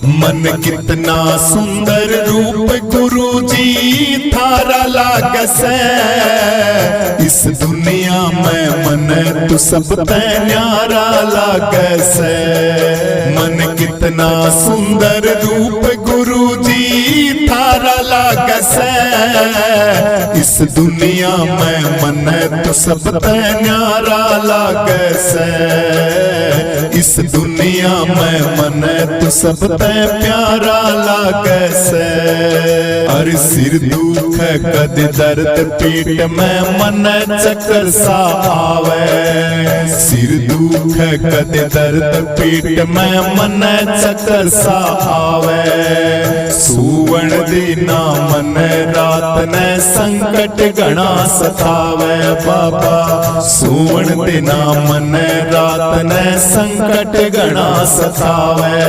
मन कितना सुंदर रूप गुरु जी थारा लागस है। इस दुनिया में मन तू सब ते न्यारा लागस है। मन कितना सुंदर रूप गुरु जी थारा लागस है। इस दुनिया में मन तू सब ते न्यारा लागस है। इस दुनिया में मन तू सब ते प्यारा लागस है। हर सिर दुख कद दर्द पीठ में मन चक्कर सा आवे। सिर दुख कद दर्द पीठ में मन चक्कर सा आवे। सुवर्ण दिना मन रात ने संकट घना सतावे बाबा। सुवर्ण दिना मन रात ने संकट घना सतावे।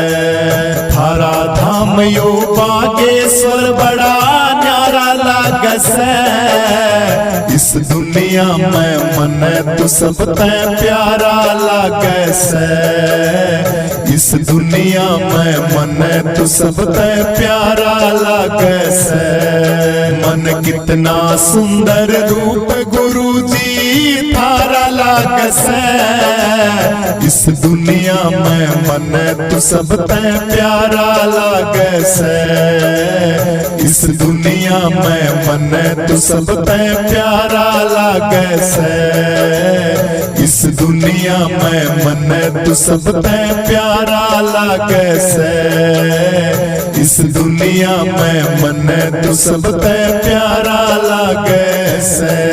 थारा धाम यो बागेश्वर बड़ा न्यारा लागस है। इस दुनिया में मन तू सब ते प्यारा लागस है। इस दुनिया में मन तू सब ते प्यारा लागस है। मन कितना सुंदर रूप गुरु जी थारा लागस है। इस दुनिया में मन तू सब ते प्यारा लागस है। इस दुनिया में मन तू सब ते प्यारा लागस है। इस दुनिया में मन तू सब ते प्यारा लागस है। इस दुनिया में मन तू सब ते प्यारा लागस है।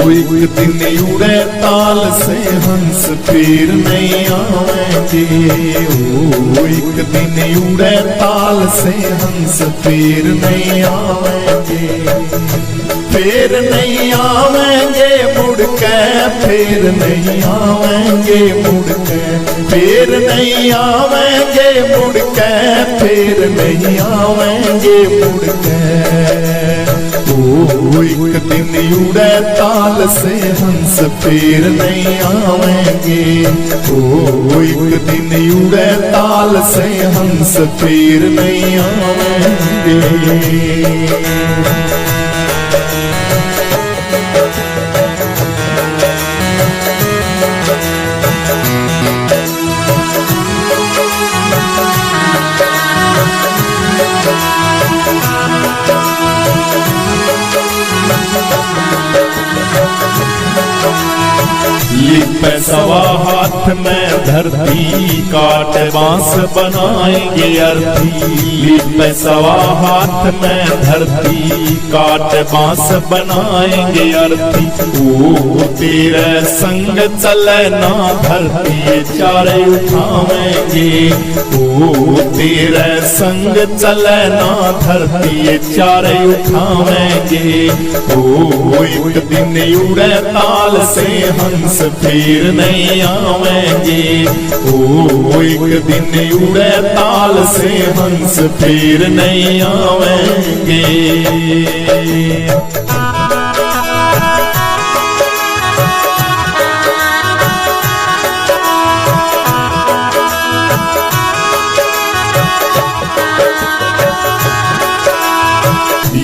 एक दिन उड़े ताल से हंस फिर नहीं आवेंगे। एक दिन उड़े ताल से हंस फिर नहीं आवेंगे। फिर नहीं आवेंगे मुड़ के, फिर नहीं आवेंगे मुड़ के। फिर नहीं आवेंगे मुड़ के, फिर नहीं आवेंगे मुड़ के। एक दिन उड़े ताल से हंस फिर नहीं आवेंगे। एक दिन उड़े ताल से हंस फिर नहीं आवेंगे। पैसवा हाथ में धरती काट बांस बनाएंगे अर्थी। पैसवा हाथ में धरती काट बांस बनाएंगे अर्थी। ओ तेरे संग चले ना धरती चारे उठावेंगे। ओ तेरे संग चले ना धरती चारे उठावेंगे। ओ एक दिन उड़े ताल से हंस फिर नहीं आवेंगे। ओ एक दिन उड़े ताल से हंस फिर नहीं आवेंगे।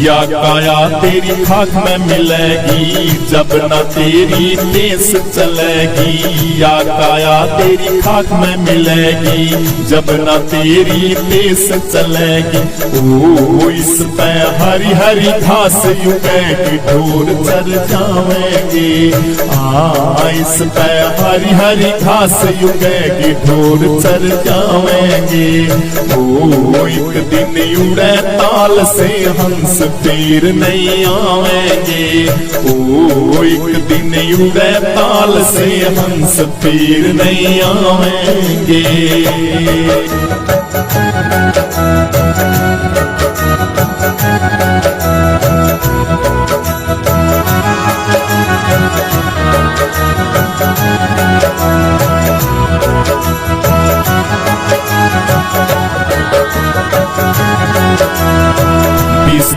या काया तेरी खाक में मिलेगी जब न तेरी देश चलेगी। या काया तेरी खाक में मिलेगी जब न तेरी देश चलेगी। ओ इस पे हरी हरी घास युगेगी ढोर चर जावेंगे। इस पे हरी हरी घास युगेगी ढोर चर जावेंगे। ओ एक दिन उड़े ताल से हंस फिर नहीं आवेंगे। ओ एक दिन उड़े ताल से हंस फिर नहीं आवेंगे।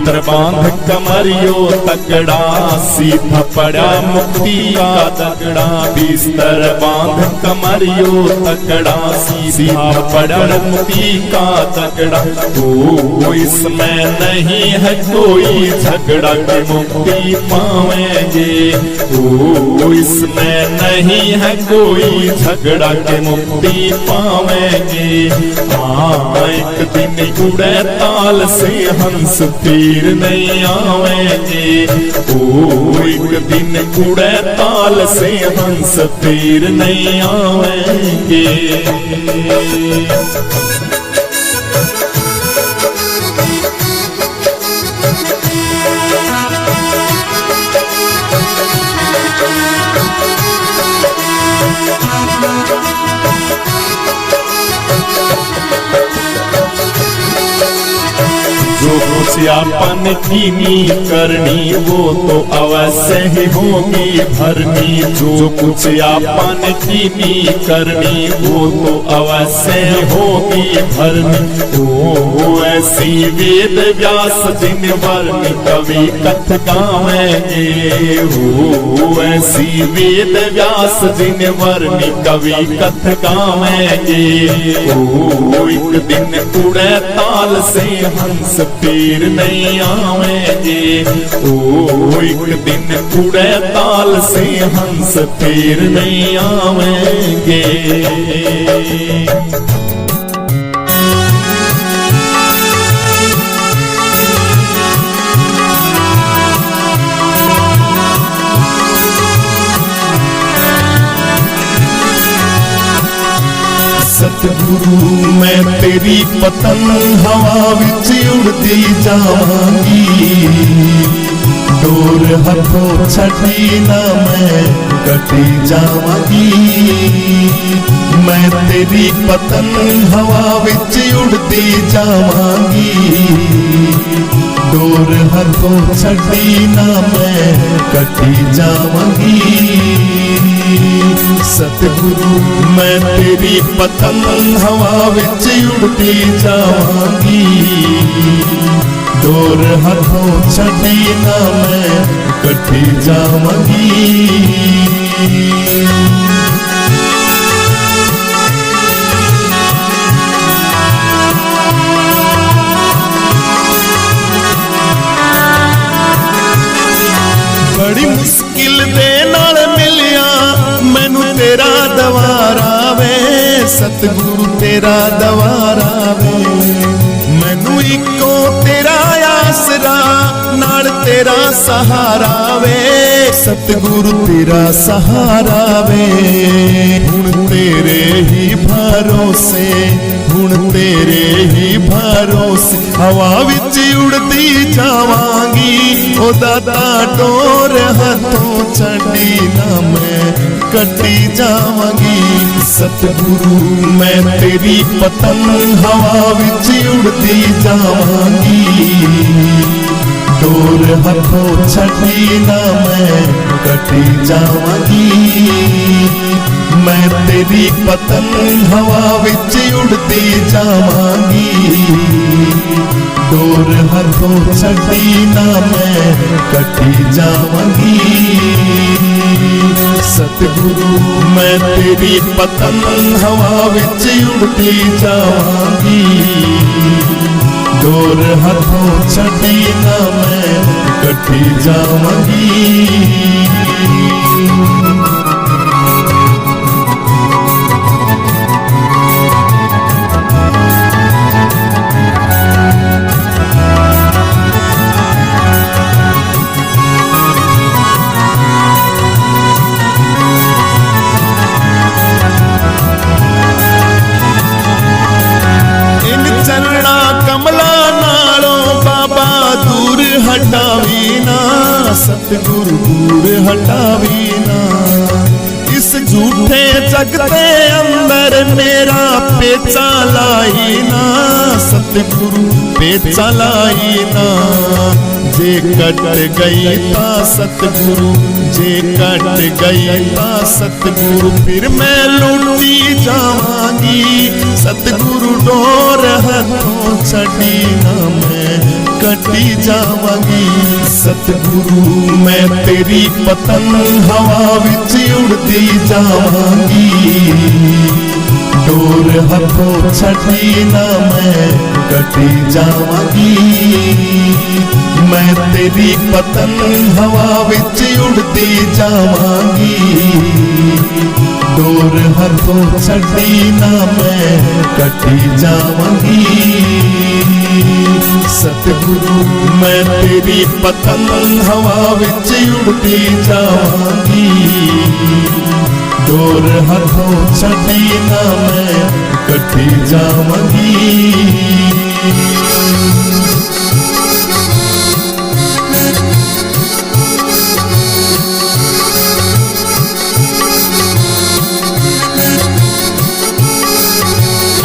बिस्तर बांध कमरियो तगड़ा, सीधा पड़ा मुक्ति का तगड़ा। बिस्तर बांध कमरियो तगड़ा, सीधा पड़ा मुक्ति का तगड़ा। तो इसमें नहीं है कोई झगड़ा कि मुक्ति पावेंगे। तो इसमें नहीं है कोई झगड़ा कि मुक्ति पावेंगे। हाँ एक दिन उड़े ताल से हंस फिर नहीं आवेंगे। ओ एक दिन उड़े ताल से हंस फिर नहीं आवेंगे। जो कुछ आपन कीनी करनी वो तो अवश्य ही होगी भरनी। जो कुछ आपन कीनी करनी वो तो अवश्य ही होगी भरनी। ओ ऐसी वेद व्यास जिन वर्णि कवि कथ गावेंगे। ओ ऐसी वेद व्यास जिन वर्णि कवि कथ गावेंगे। ओ एक दिन उड़े ताल से हंस फिर नहीं आवेंगे। ओ एक दिन उड़े ताल से हंस फिर नहीं आवेंगे। सतगुरु मैं तेरी पतंग हवा विच उड़ती जावांगी। डोर हथों छड़ी ना मैं कटी जावांगी। मैं तेरी पतंग हवा विच उड़ती जावांगी। डोर हथों छड़ी ना मैं कटी जावांगी। सतगुरु मैं तेरी पतंग हवा विच उड़ती जावांगी। डोर हथों छड़ी ना मैं कटी जावांगी। बड़ी मुश्किल दे नाल मिलिया मैनू तेरा दवारा वे। सतगुरु तेरा दवारा वे। मैनू इको तेरा आसरा नाल तेरा सहारा वे। सतगुरु तेरा सहारा वे। हुण तेरे ही भरोसे, हुण तेरे ही भरोसे हवा विच उड़ती जावांगी। ओ दाता डोर हथों छड़ी ना मैं कटी जावांगी। सतगुरु मैं तेरी पतंग हवा विच उड़ती जावांगी। डोर हथों छड़ी ना मैं कटी जावांगी। मैं तेरी पतंग हवा विच उड़ती जावांगी। डोर हथों छड़ी ना मैं कटी जावांगी। सतगुरु मैं तेरी पतंग हवा विच उड़ती जावांगी। डोर हथों छड़ी ना मैं कटी जावांगी। हटावी ना सतगुरु दूर हटावी ना। इस झूठे जगते अंदर मेरा पेचा लाई ना। सतगुरु पेचा लाई ना। जे कट गई ता सतगुरु, जे कट गई ता सतगुरु फिर मैं लुटी जावांगी। सतगुरु डोर हथों छड़ी ना मैं कटी जावांगी। सतगुरु मैं तेरी पतंग हवा विच उड़ती जावांगी। डोर हथों छड़ी ना मैं कटी जावांगी। मैं तेरी पतंग हवा विच उड़ती जावांगी। डोर हथों छड़ी ना मैं कटी जावांगी। सतगुरु मैं तेरी पतंग हवा विच उड़ती जावांगी। डोर हथों छड़ी ना मैं कटी जावांगी।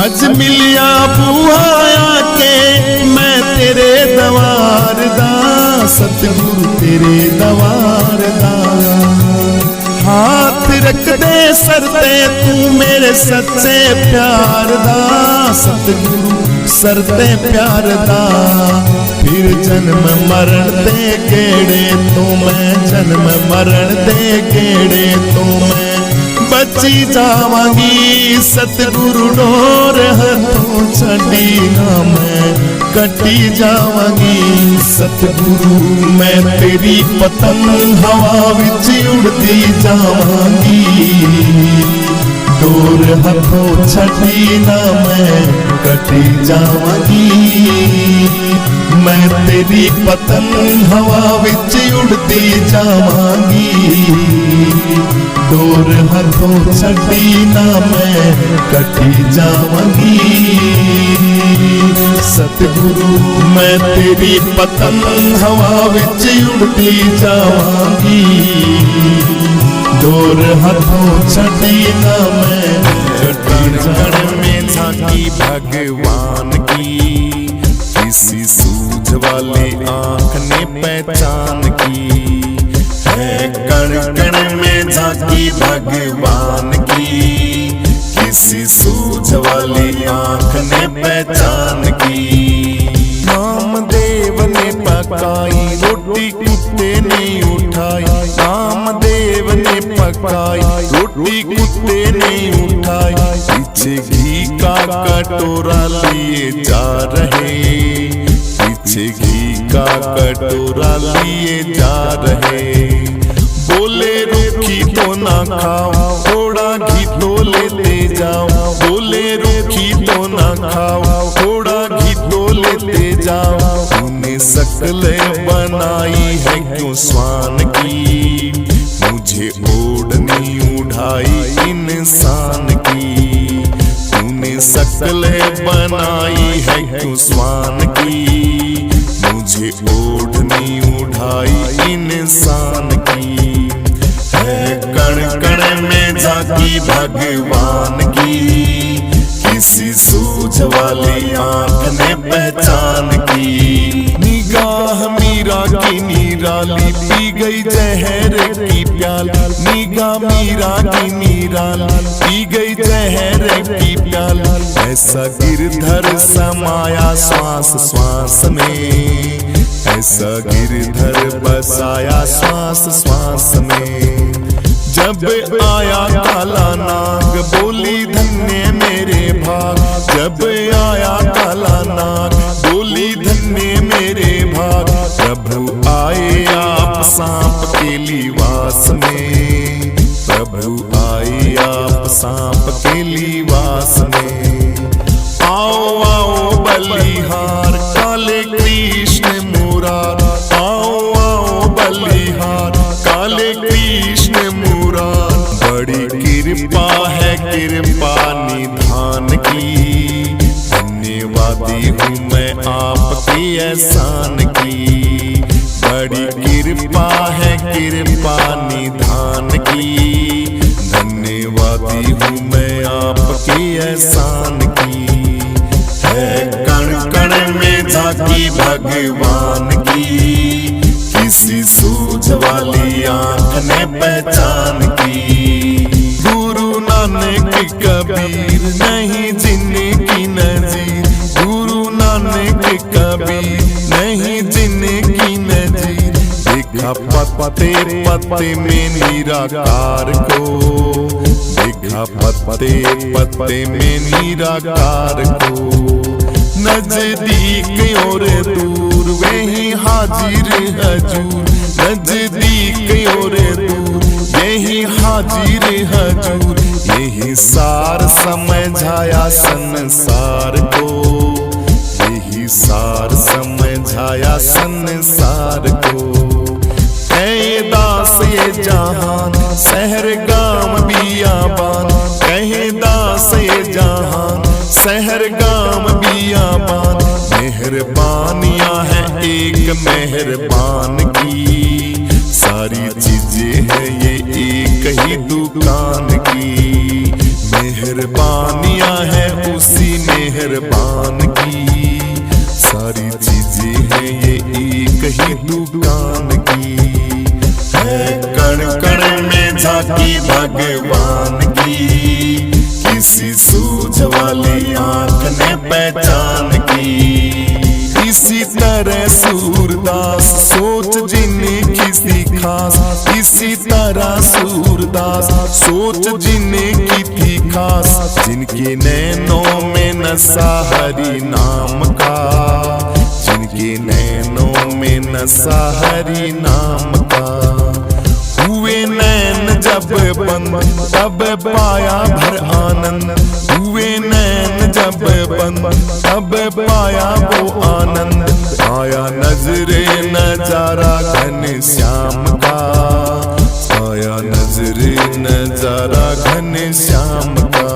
अज मिलिया बुआया के मैं तेरे दवार दा। सतगुरु तेरे दवार दा। हाथ रख दे सर ते तू मेरे सच्चे प्यार दा। सतगुरु सर ते प्यार दा। फिर जन्म मरण दे गेड़े तो मैं जन्म मरण दे गेड़े तो मैं बची जावांगी। सतगुरु डोर हथों छड़ी ना मैं कटी जावांगी। सतगुरु मैं तेरी पतंग हवा विच उड़ती जावांगी। डोर हथों छड़ी ना मैं कटी जावांगी। मैं तेरी पतंग हवा विच उड़ती जावांगी। डोर हथों छड़ी ना मैं कटी जावांगी। सतगुरु मैं तेरी पतंग हवा विच उड़ती जावांगी। डोर हथों छड़ी ना मैं कटी जावांगी। में झांकी भगवान की किसी सूझ वाली आंख ने पहचान की है। कण कण में झांकी भगवान की किसी सूझ वाली आंख ने पहचान की। नामदेव ने पकाई रोटी कुत्ते ने उठाई। नामदेव ने पकाई रोटी कुत्ते ने उठाई। पीछे घी का कटोरा लिए जा रहे। पीछे घी का कटोरा लिए जा रहे। बोले रूखी तो ना खाओ थोड़ा घी तो लेते जाओ। बोले रूखी तो ना खाओ थोड़ा घी तो लेते जाओ। तूने शक्ल बनाई है क्यों स्वान की। मुझे ओढ़नी उठाई इंसान की। तूने शक्ल बनाई है क्यों स्वान की। मुझे ओढ़नी उठाई इंसान की है। कण कण में झांकी भगवान की किसी सूझ वाली आंख ने पहचान की। निगाह मीरा की निराली पी गई जहर की प्याल। निगाह मीरा की निराली पी गई जहर की प्याल। ऐसा गिरधर समाया श्वास श्वास में। ऐसा गिरधर बसाया श्वास श्वास में। जब आया काला नाग बोली धन्य मेरे भाग। जब आया काला नाग बोली धन्य मेरे भाग। प्रभु आए आप सांप के लिबास में। प्रभु आए आप सांप के लिबास में। आओ आओ बलिहार काले कृष्ण मुरार। आओ आओ बलिहार काले कृष्ण मुरार। बड़ी कृपा है कृपा निधान की। धन्यवादी हूँ मैं आपके एहसान की। बड़ी कृपा है कृपा निधान की। धन्यवादी हूँ मैं आपके एहसान की है। कण कण में झांकी भगवान की किसी सूझ वाली आंख ने पहचान की। गुरु नानक कबीर नहीं जिन्ने की नजीर। गुरु नानक कभी नहीं जिनकी नजीर, देखा पत्ते पत्ते में निराकार को, देखा पत्ते पत्ते में निराकार को। नजदीक और दूर वही हाजिर हजूर, नजदीक और दूर यही हाजिर हजूर, यही सार समझाया संसार को, यही सार समझाया संसार को। कहे दास ये जहान शहर गाम बियाबान, कहे दास ये जहान शहर गाम बियाबान, मेहरबानियां हैं एक मेहरबान की, सारी चीजें हैं ये एक ही दुकान की, मेहरबानियां हैं उसी मेहरबान की, सारी चीजें हैं ये एक ही दुकान की। है कण कण में झांकी भगवान की, किसी सूझ वाली आंख ने पहचान की। इसी तरह सूरदास सोच जिन्हें किसी खास, इसी तरह सूरदास सोच जिन्हें की थी खास, जिनके नैनों में नशा हरि नाम का, जिनके नैनों में नशा हरि नाम का। हुए नैन जब बंद तब पाया भर आनंद, हुए नैन जब बंद तब पाया वो आनंद, आया नजरे नजारा घन श्याम का, आया नजरे नजारा घन श्याम का।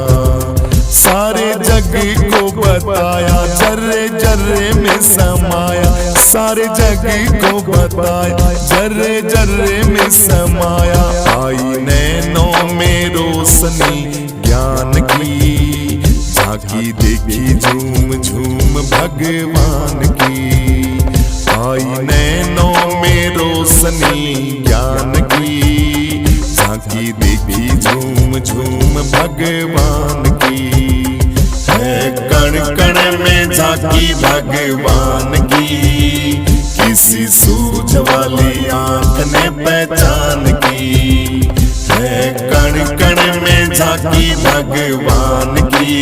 सारे जग को बताया जर्रे जर्रे में समाया, सारे जग को बताया जर्रे जर्रे में समाया। आई नैनों में रोशनी ज्ञान की, झांकी देखी झूम झूम भगवान की। आई नैनों में रोशनी ज्ञान की, झांकी देखी झूम झूम भगवान की। है कण कण में झांकी भगवान की, किसी सूझ वाली आंख ने पहचान की। है कण कण में झांकी भगवान की,